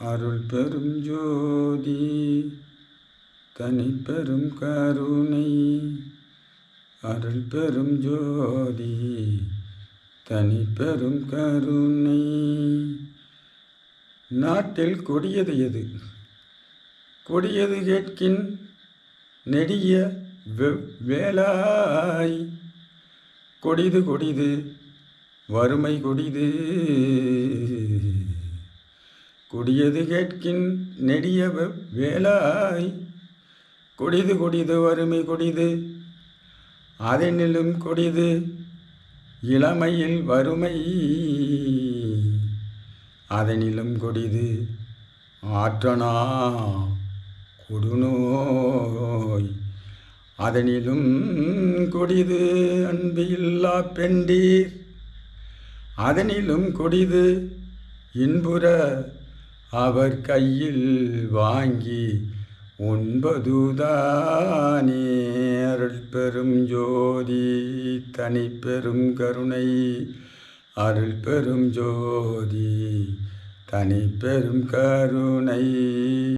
அருள் பெரும் ஜோதி தனிப்பெரும் கருணை. அருள் பெரும் ஜோதி தனிப்பெரும் கருணை. நாட்டில் கொடியது எது? கொடியது கேட்கின் நெடிய வேலாய். கொடிது கொடிது வறுமை கொடிது. கொடியது கேட்கின் நெடிய வேலாய். கொடிது கொடிது வறுமை கொடிது. அதனிலும் கொடிது இளமையில் வறுமை. அதனிலும் கொடிது ஆற்றனா கொடுநோய். அதனிலும் கொடிது அன்பு இல்லா பெண்டீர். அதனிலும் கொடிது இன்புற அவர் கையில் வாங்கி உண்பதுதானே. அருள் பெரும் ஜோதி தனிப்பெரும் கருணை. அருள் பெரும் ஜோதி தனிப்பெரும் கருணை.